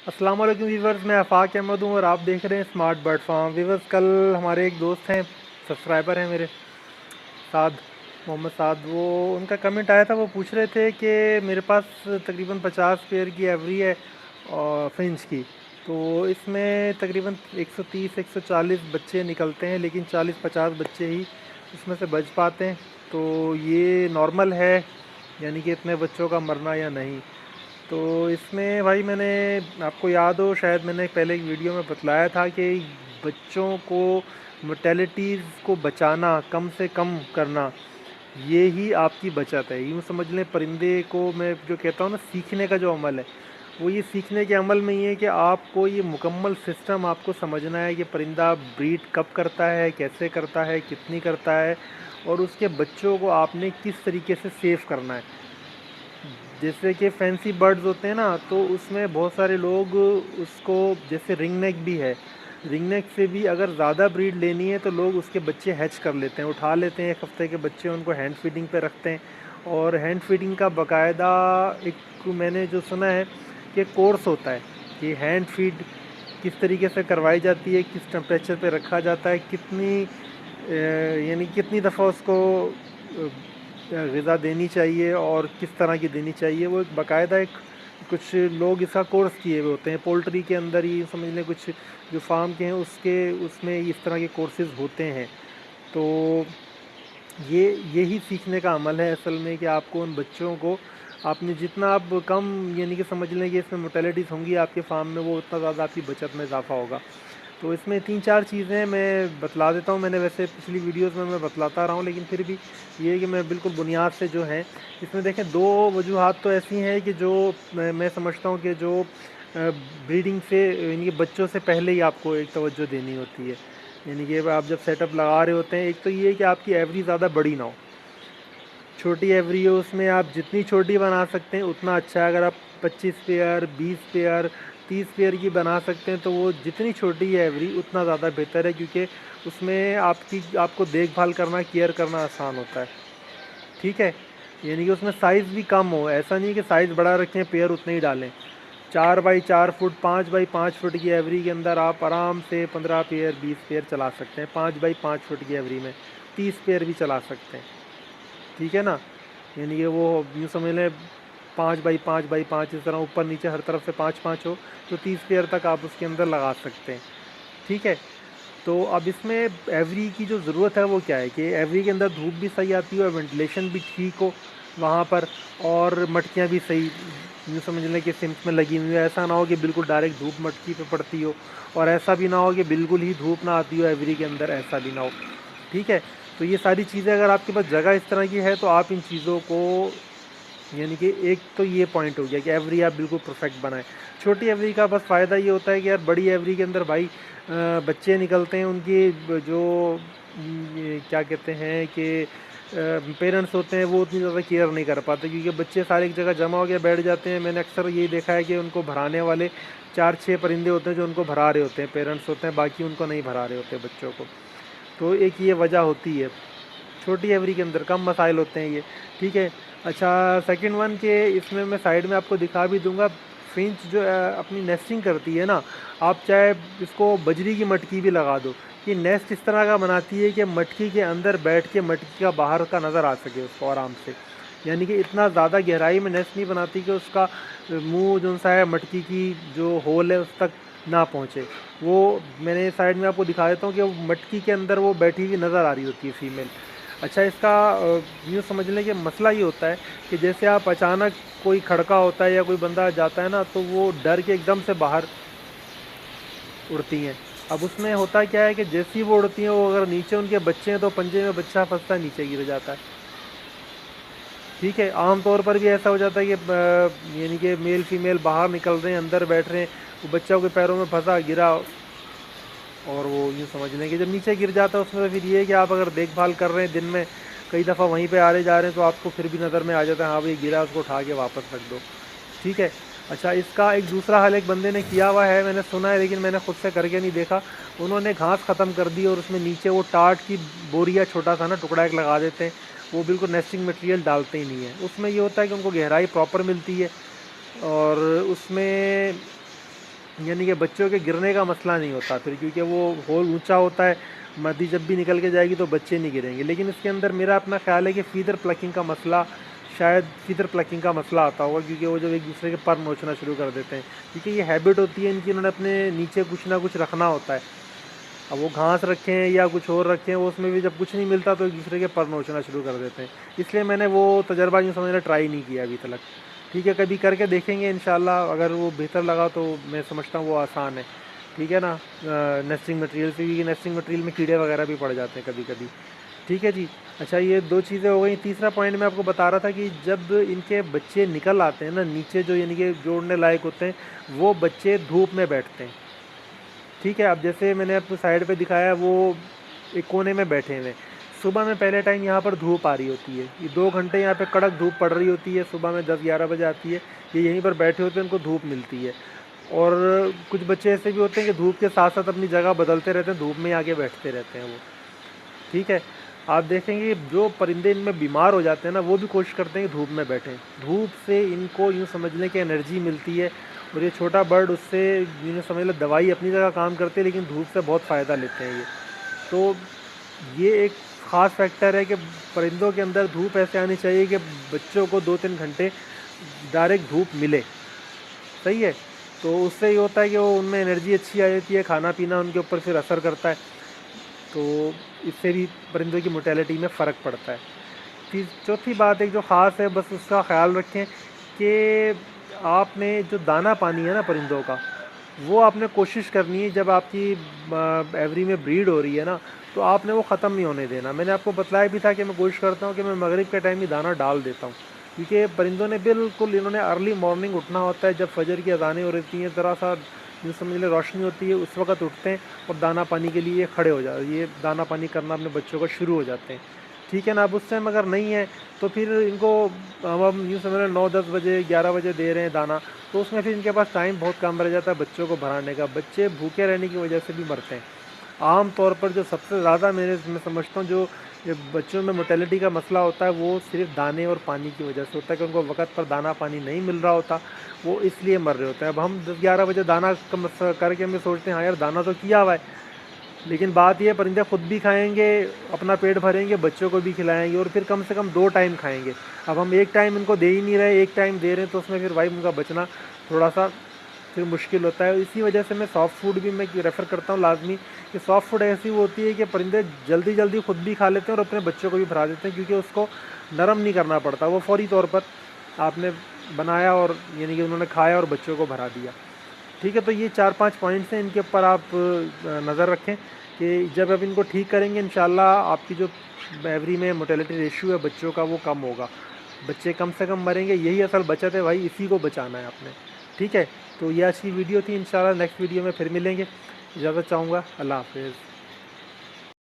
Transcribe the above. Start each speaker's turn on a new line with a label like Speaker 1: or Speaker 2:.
Speaker 1: अस्सलाम वालेकुम वीवर्स, मैं आफाक अहमद हूँ और आप देख रहे हैं स्मार्ट बर्ड फार्म। वीवर्स, कल हमारे एक दोस्त हैं, सब्सक्राइबर हैं मेरे, साद, मोहम्मद साद। वो उनका कमेंट आया था, वो पूछ रहे थे कि मेरे पास तकरीबन 50 पेयर की एवरी है और फ्रिंज की। तो इसमें तकरीबन 130-140 बच्चे निकलते हैं, लेकिन 40-50 बच्चे ही इसमें से बच पाते हैं। तो ये नॉर्मल है, यानी कि इतने बच्चों का मरना या नहीं? तो इसमें भाई, मैंने, आपको याद हो शायद, मैंने पहले एक वीडियो में बतलाया था कि बच्चों को, मोर्टेलिटीज़ को बचाना, कम से कम करना, ये ही आपकी बचत है। यूँ समझ लें, परिंदे को मैं जो कहता हूँ ना, सीखने का जो अमल है, वो ये सीखने के अमल में ये है कि आपको ये मुकम्मल सिस्टम आपको समझना है कि परिंदा ब्रीड कब करता है, कैसे करता है, कितनी करता है, और उसके बच्चों को आपने किस तरीके से सेव करना है। जैसे कि फैंसी बर्ड्स होते हैं ना, तो उसमें बहुत सारे लोग उसको, जैसे रिंग नेक भी है, रिंग नेक से भी अगर ज़्यादा ब्रीड लेनी है तो लोग उसके बच्चे हैच कर लेते हैं, उठा लेते हैं 1 हफ्ते के बच्चे, उनको हैंड फीडिंग पे रखते हैं। और हैंड फीडिंग का बाकायदा एक, मैंने जो सुना है कि कोर्स होता है कि हैंड फीड किस तरीके से करवाई जाती है, किस टेम्परेचर पे रखा जाता है, कितनी यानी कितनी दफ़ा उसको ग़िज़ा देनी चाहिए और किस तरह की देनी चाहिए। वो एक बाकायदा एक, कुछ लोग इसका कोर्स किए हुए होते हैं पोल्ट्री के अंदर ही, समझ लें कुछ जो फार्म के हैं उसके, उसमें इस तरह के कोर्सेज़ होते हैं। तो ये यही सीखने का अमल है असल में, कि आपको उन बच्चों को, आपने जितना आप कम, यानी कि समझ लें कि इसमें मोर्टेलिटीज़ होंगी आपके फार्म में, वो उतना ज़्यादा आपकी बचत में इजाफा होगा। तो इसमें 3-4 चीज़ें मैं बतला देता हूँ। मैंने वैसे पिछली वीडियोस में मैं बतलाता रहा हूँ, लेकिन फिर भी ये है कि मैं बिल्कुल बुनियाद से जो है, इसमें देखें, 2 वजूहात तो ऐसी हैं कि जो मैं समझता हूँ कि जो ब्रीडिंग से, यानी कि बच्चों से पहले ही आपको एक तवज्जो देनी होती है। यानी कि आप जब सेटअप लगा रहे होते हैं, एक तो ये है कि आपकी एवरी ज़्यादा बड़ी ना हो, छोटी एवरी हो, उसमें आप जितनी छोटी बना सकते हैं उतना अच्छा है। अगर आप 25 पेयर, 20 पेयर, 30 पेयर की बना सकते हैं तो वो जितनी छोटी है एवरी उतना ज़्यादा बेहतर है, क्योंकि उसमें आपको देखभाल करना, केयर करना आसान होता है। ठीक है, यानी कि उसमें साइज़ भी कम हो, ऐसा नहीं कि साइज़ बड़ा रखें, पेयर उतने ही डालें। 4 बाई 4 फुट, 5 बाई 5 फुट की एवरी के अंदर आप आराम से 15 पेयर, 20 पेयर चला सकते हैं। 5 बाई 5 फुट की एवरी में 30 पेयर भी चला सकते हैं। ठीक है ना, यानी कि वो यूँ समझ लें, 5 बाई 5 बाई 5, इस तरह ऊपर नीचे हर तरफ से 5-5 हो, तो 30 पेयर तक आप उसके अंदर लगा सकते हैं। ठीक है, तो अब इसमें एवरी की जो ज़रूरत है वो क्या है कि एवरी के अंदर धूप भी सही आती हो और वेंटिलेशन भी ठीक हो वहाँ पर, और मटकियाँ भी सही, यूँ समझ लें कि सिंक में लगी हुई है। ऐसा ना हो कि बिल्कुल डायरेक्ट धूप मटकी पे पड़ती हो, और ऐसा भी ना हो कि बिल्कुल ही धूप ना आती हो एवरी के अंदर, ऐसा भी ना हो। ठीक है, तो ये सारी चीज़ें, अगर आपके पास जगह इस तरह की है तो आप इन चीज़ों को, यानी कि एक तो ये पॉइंट हो गया कि एवरी आप बिल्कुल परफेक्ट बनाएं। छोटी एवरी का बस फ़ायदा ये होता है कि यार, बड़ी एवरी के अंदर भाई बच्चे निकलते हैं, उनकी जो ये क्या कहते हैं कि पेरेंट्स होते हैं, वो उतनी ज़्यादा केयर नहीं कर पाते, क्योंकि बच्चे सारे एक जगह जमा हो के बैठ जाते हैं। मैंने अक्सर यही देखा है कि उनको भराने वाले 4-6 परिंदे होते हैं जो उनको भरा रहे होते हैं, पेरेंट्स होते हैं, बाकी उनको नहीं भरा रहे होते बच्चों को। तो एक ये वजह होती है, छोटी एवरी के अंदर कम मसाइल होते हैं ये। ठीक है, अच्छा, सेकंड वन के, इसमें मैं साइड में आपको दिखा भी दूंगा, फिंच जो अपनी नेस्टिंग करती है ना, आप चाहे इसको बजरी की मटकी भी लगा दो, ये नेस्ट इस तरह का बनाती है कि मटकी के अंदर बैठ के मटकी का बाहर का नज़र आ सके उसको आराम से। यानी कि इतना ज़्यादा गहराई में नेस्ट नहीं बनाती कि उसका मुंह जो सा है, मटकी की जो होल है उस तक ना पहुँचे। वो मैंने साइड में आपको दिखा देता हूँ कि वो मटकी के अंदर वो बैठी हुई नज़र आ रही होती है फीमेल। अच्छा, इसका यूँ समझ लें कि मसला ये होता है कि जैसे आप अचानक, कोई खड़का होता है या कोई बंदा जाता है ना, तो वो डर के एकदम से बाहर उड़ती हैं। अब उसमें होता क्या है कि जैसे ही वो उड़ती हैं, वो अगर नीचे उनके बच्चे हैं तो पंजे में बच्चा फंसता है, नीचे गिर जाता है। ठीक है, आम तौर पर भी ऐसा हो जाता है कि यानी कि मेल फीमेल बाहर निकल रहे हैं, अंदर बैठ रहे हैं, वो बच्चा के पैरों में फंसा, गिरा, और वो यूँ समझ लें कि जब नीचे गिर जाता है, उसमें तो फिर ये है कि आप अगर देखभाल कर रहे हैं दिन में, कई दफ़ा वहीं पे आ रहे जा रहे हैं, तो आपको फिर भी नज़र में आ जाता है, हाँ भाई गिरा, उसको उठा के वापस रख दो। ठीक है, अच्छा, इसका एक दूसरा हल एक बंदे ने किया हुआ है, मैंने सुना है, लेकिन मैंने खुद से करके नहीं देखा। उन्होंने घास ख़त्म कर दी और उसमें नीचे वो टाट की बोरिया, छोटा सा ना टुकड़ा एक लगा देते हैं। वो बिल्कुल नेस्टिंग मटेरियल डालते ही नहीं है उसमें। ये होता है कि उनको गहराई प्रॉपर मिलती है, और उसमें यानी कि बच्चों के गिरने का मसला नहीं होता फिर, क्योंकि वो होल ऊंचा होता है, मद्दी जब भी निकल के जाएगी तो बच्चे नहीं गिरेंगे। लेकिन इसके अंदर मेरा अपना ख्याल है कि फीदर प्लकिंग का मसला, शायद फीदर प्लकिंग का मसला आता होगा, क्योंकि वो जब एक दूसरे के पर नोचना शुरू कर देते हैं, क्योंकि ये हैबिट होती है इनकी, इन्होंने अपने नीचे कुछ ना कुछ रखना होता है। अब वो घास रखें या कुछ और रखें, वो उसमें भी जब कुछ नहीं मिलता तो एक दूसरे के पर नोचना शुरू कर देते हैं। इसलिए मैंने वो तजर्बा यूँ समझना ट्राई नहीं किया अभी तक। ठीक है, कभी करके देखेंगे इंशाल्लाह, अगर वो बेहतर लगा तो मैं समझता हूँ वो आसान है। ठीक है ना, नेस्टिंग मटेरियल से, क्योंकि नेस्टिंग मटेरियल में कीड़े वगैरह भी पड़ जाते हैं कभी कभी। ठीक है जी। अच्छा, ये दो चीज़ें हो गई। तीसरा पॉइंट मैं आपको बता रहा था कि जब इनके बच्चे निकल आते हैं ना नीचे, जो यानी कि जोड़ने लायक होते हैं, वो बच्चे धूप में बैठते हैं। ठीक है, अब जैसे मैंने आपको साइड पे दिखाया, वो एक कोने में बैठे हुए। सुबह में पहले टाइम यहाँ पर धूप आ रही होती है, ये 2 घंटे यहाँ पे कड़क धूप पड़ रही होती है, सुबह में 10-11 बजे आती है, ये यहीं पर बैठे होते हैं, उनको धूप मिलती है। और कुछ बच्चे ऐसे भी होते हैं कि धूप के साथ साथ अपनी जगह बदलते रहते हैं, धूप में आके बैठते रहते हैं वो। ठीक है, आप देखेंगे जो परिंदे इनमें बीमार हो जाते हैं ना, वो भी कोशिश करते हैं कि धूप में बैठें। धूप से इनको यूँ समझ लें कि एनर्जी मिलती है, और ये छोटा बर्ड उससे यूँ समझ लें दवाई अपनी जगह काम करते हैं, लेकिन धूप से बहुत फ़ायदा लेते हैं ये। तो ये एक ख़ास फैक्टर है कि परिंदों के अंदर धूप ऐसे आनी चाहिए कि बच्चों को 2-3 घंटे डायरेक्ट धूप मिले। सही है, तो उससे ये होता है कि वो उनमें एनर्जी अच्छी आ जाती है, खाना पीना उनके ऊपर फिर असर करता है, तो इससे भी परिंदों की मोटेलिटी में फ़र्क पड़ता है। फिर चौथी बात एक जो ख़ास है, बस उसका ख्याल रखें कि आपने जो दाना पानी है ना परिंदों का, वो आपने कोशिश करनी है, जब आपकी एवरी में ब्रीड हो रही है ना, तो आपने वो ख़त्म नहीं होने देना। मैंने आपको बतलाया भी था कि मैं कोशिश करता हूँ कि मैं मगरिब के टाइम ही दाना डाल देता हूँ, क्योंकि परिंदों ने बिल्कुल, इन्होंने अर्ली मॉर्निंग उठना होता है, जब फजर की अज़ानें हो रही हैं, ज़रा सा जो समझ लें रोशनी होती है, उस वक्त उठते हैं और दाना पानी के लिए ये खड़े हो जाते, ये दाना पानी करना अपने बच्चों को शुरू हो जाते हैं। ठीक है ना, अब उस टाइम अगर नहीं है तो फिर इनको हम यूँ समझ लें 9-10 बजे 11 बजे दे रहे हैं दाना, तो उसमें फिर इनके पास टाइम बहुत कम रह जाता है बच्चों को भराने का। बच्चे भूखे रहने की वजह से भी मरते हैं। आम तौर पर जो सबसे ज़्यादा मैं समझता हूँ जो ये बच्चों में मोटेलिटी का मसला होता है, वो सिर्फ दाने और पानी की वजह से होता है, कि उनको वक्त पर दाना पानी नहीं मिल रहा होता, वो इसलिए मर रहे होते हैं। अब हम 10-11 बजे दाना करके हमें सोचते हैं हाँ यार दाना तो किया हुआ है, लेकिन बात ये परिंदे खुद भी खाएंगे, अपना पेट भरेंगे, बच्चों को भी खिलाएंगे, और फिर कम से कम 2 टाइम खाएंगे। अब हम एक टाइम इनको दे ही नहीं रहे, एक टाइम दे रहे हैं, तो उसमें फिर भाई उनका बचना थोड़ा सा फिर मुश्किल होता है। इसी वजह से मैं सॉफ्ट फूड भी मैं रेफ़र करता हूँ लाजमी, कि सॉफ्ट फूड ऐसी होती है कि परिंदे जल्दी जल्दी खुद भी खा लेते हैं और अपने बच्चों को भी भरा देते हैं, क्योंकि उसको नरम नहीं करना पड़ता, वो फौरी तौर पर आपने बनाया और यानी कि उन्होंने खाया और बच्चों को भरा दिया। ठीक है, तो ये 4-5 पॉइंट्स हैं, इनके ऊपर आप नज़र रखें कि जब आप इनको ठीक करेंगे इंशाल्लाह आपकी जो एवरी में मोटेलिटी रेशियो है बच्चों का, वो कम होगा, बच्चे कम से कम मरेंगे। यही असल बचत है भाई, इसी को बचाना है आपने। ठीक है, तो ये आज की वीडियो थी। इंशाल्लाह नेक्स्ट वीडियो में फिर मिलेंगे। इजाज़त चाहूँगा, अल्लाह हाफ़िज़।